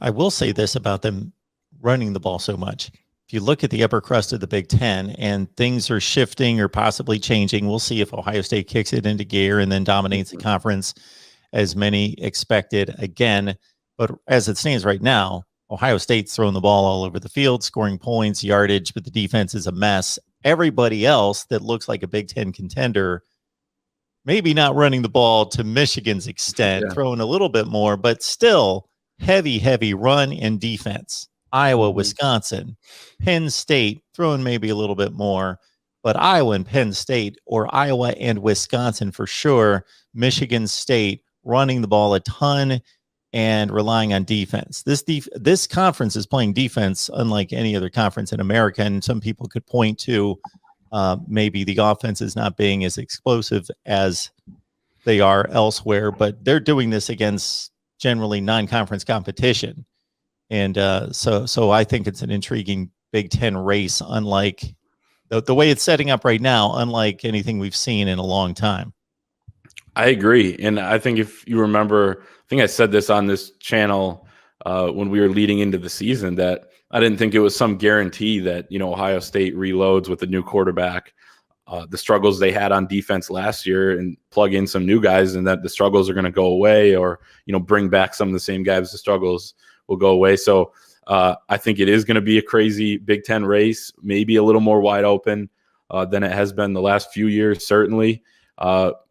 I will say this about them running the ball so much. If you look at the upper crust of the Big Ten and things are shifting or possibly changing, we'll see if Ohio State kicks it into gear and then dominates the conference as many expected again. But as it stands right now, Ohio State's throwing the ball all over the field, scoring points, yardage, but the defense is a mess. Everybody else that looks like a Big Ten contender, maybe not running the ball to Michigan's extent, throwing a little bit more, but still heavy run and defense. Iowa, Wisconsin, Penn State throwing maybe a little bit more, but Iowa and Penn State, or Iowa and Wisconsin for sure, Michigan State running the ball a ton and relying on defense. This conference is playing defense unlike any other conference in America, and some people could point to maybe the offense is not being as explosive as they are elsewhere, but they're doing this against generally non-conference competition. And so I think it's an intriguing Big Ten race, unlike the way it's setting up right now, unlike anything we've seen in a long time. I agree. And I think if you remember, I think I said this on this channel when we were leading into the season, that I didn't think it was some guarantee that, Ohio State reloads with a new quarterback, the struggles they had on defense last year, and plug in some new guys, and that the struggles are going to go away, or, bring back some of the same guys, the struggles will go away. So I think it is going to be a crazy Big Ten race, maybe a little more wide open than it has been the last few years, certainly.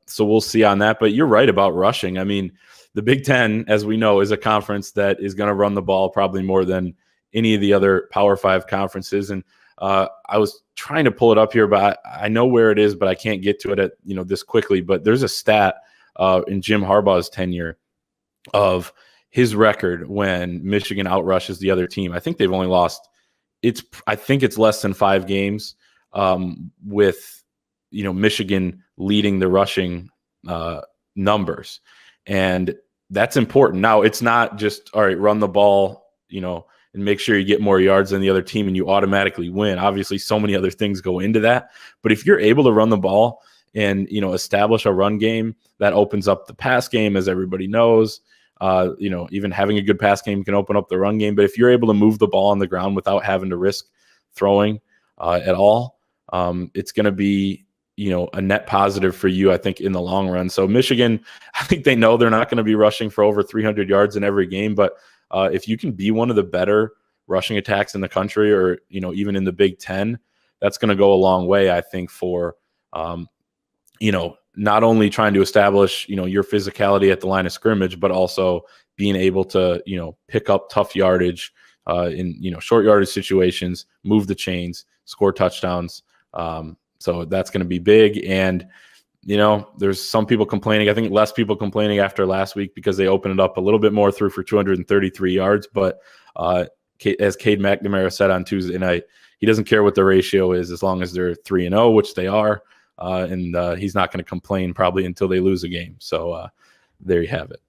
So we'll see on that. But you're right about rushing. I mean, the Big Ten, as we know, is a conference that is going to run the ball probably more than any of the other Power 5 conferences. And I was trying to pull it up here, but I know where it is, but I can't get to it at this quickly. But there's a stat in Jim Harbaugh's tenure of his record when Michigan outrushes the other team. I think they've only lost I think it's less than 5 games with Michigan leading the rushing numbers. And that's important. Now, it's not just, all right, run the ball, and make sure you get more yards than the other team and you automatically win. Obviously, so many other things go into that. But if you're able to run the ball and, establish a run game, that opens up the pass game, as everybody knows. Even having a good pass game can open up the run game. But if you're able to move the ball on the ground without having to risk throwing at all, it's going to be, a net positive for you, I think, in the long run. So Michigan, I think they know they're not going to be rushing for over 300 yards in every game. But if you can be one of the better rushing attacks in the country, or, even in the Big Ten, that's going to go a long way, I think, for, not only trying to establish, your physicality at the line of scrimmage, but also being able to, pick up tough yardage in, short yardage situations, move the chains, score touchdowns. So that's going to be big. And, there's some people complaining. I think less people complaining after last week because they opened it up a little bit more, through for 233 yards. But as Cade McNamara said on Tuesday night, he doesn't care what the ratio is as long as they're 3-0, which they are. And he's not going to complain probably until they lose a game. So there you have it.